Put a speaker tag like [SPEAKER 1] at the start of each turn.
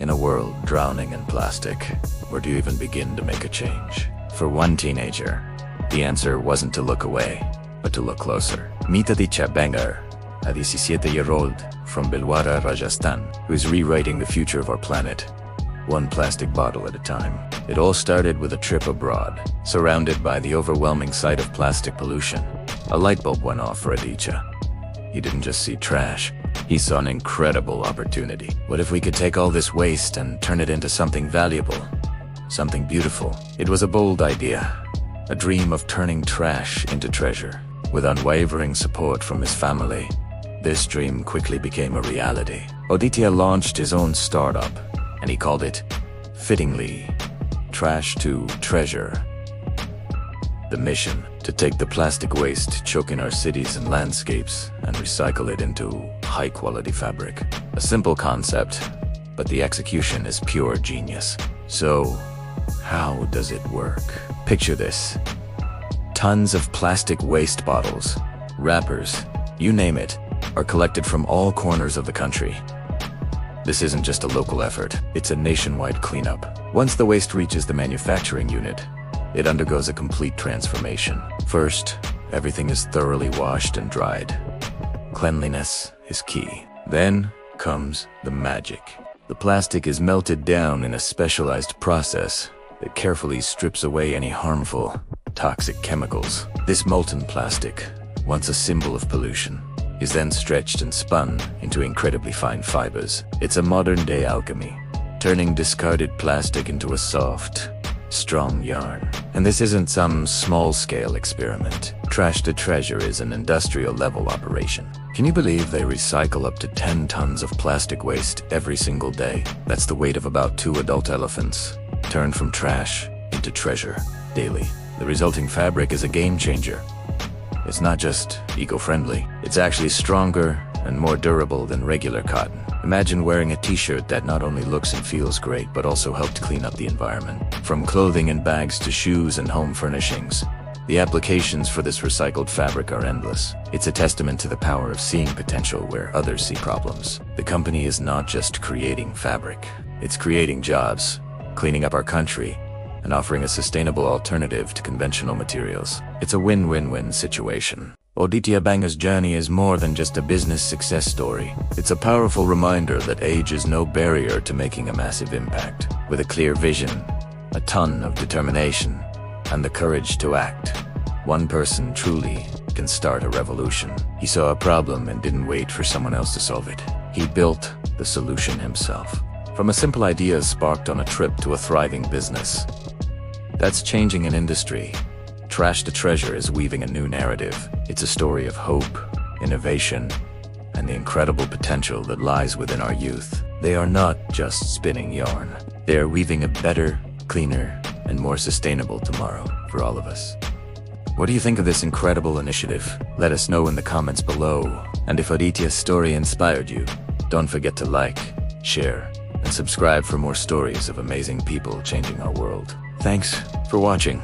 [SPEAKER 1] In a world drowning in plastic, where do you even begin to make a change? For one teenager, the answer wasn't to look away, but to look closer. Meet Aditya Banger, a 17-year-old from Bhilwara, Rajasthan, who is rewriting the future of our planet, one plastic bottle at a time. It all started with a trip abroad. Surrounded by the overwhelming sight of plastic pollution, a light bulb went off for Aditya. He didn't just see trash, he saw an incredible opportunity. What if we could take all this waste and turn it into something valuable, something beautiful? It was a bold idea, a dream of turning trash into treasure. With unwavering support from his family, this dream quickly became a reality. Aditya launched his own startup, and he called it, fittingly, Trash to Treasure. The mission: to take the plastic waste choking our cities and landscapes and recycle it into high-quality fabric. A simple concept, but the execution is pure genius. So, how does it work? Picture this. Tons of plastic waste bottles, wrappers, you name it, are collected from all corners of the country. This isn't just a local effort, it's a nationwide cleanup. Once the waste reaches the manufacturing unit, it undergoes a complete transformation. First, everything is thoroughly washed and dried. Cleanliness is key. Then comes the magic. The plastic is melted down in a specialized process that carefully strips away any harmful, toxic chemicals. This molten plastic, once a symbol of pollution, is then stretched and spun into incredibly fine fibers. It's a modern-day alchemy, turning discarded plastic into a soft, strong yarn. And this isn't some small-scale experiment. Trash to Treasure is an industrial-level operation. Can you believe they recycle up to 10 tons of plastic waste every single day? That's the weight of about 2 adult elephants, turned from trash into treasure daily. The resulting fabric is a game-changer. It's not just eco-friendly, it's actually stronger and more durable than regular cotton. Imagine wearing a t-shirt that not only looks and feels great, but also helped clean up the environment. From clothing and bags to shoes and home furnishings, the applications for this recycled fabric are endless. It's a testament to the power of seeing potential where others see problems. The company is not just creating fabric, it's creating jobs, cleaning up our country, and offering a sustainable alternative to conventional materials. It's a win-win-win situation. Aditya Banger's journey is more than just a business success story. It's a powerful reminder that age is no barrier to making a massive impact. With a clear vision, a ton of determination, and the courage to act, one person truly can start a revolution. He saw a problem and didn't wait for someone else to solve it. He built the solution himself. From a simple idea sparked on a trip to a thriving business that's changing an industry, Trash to Treasure is weaving a new narrative. It's a story of hope, innovation, and the incredible potential that lies within our youth. They are not just spinning yarn. They are weaving a better, cleaner, and more sustainable tomorrow for all of us. What do you think of this incredible initiative? Let us know in the comments below. And if Aditya's story inspired you, don't forget to like, share, and subscribe for more stories of amazing people changing our world. Thanks for watching.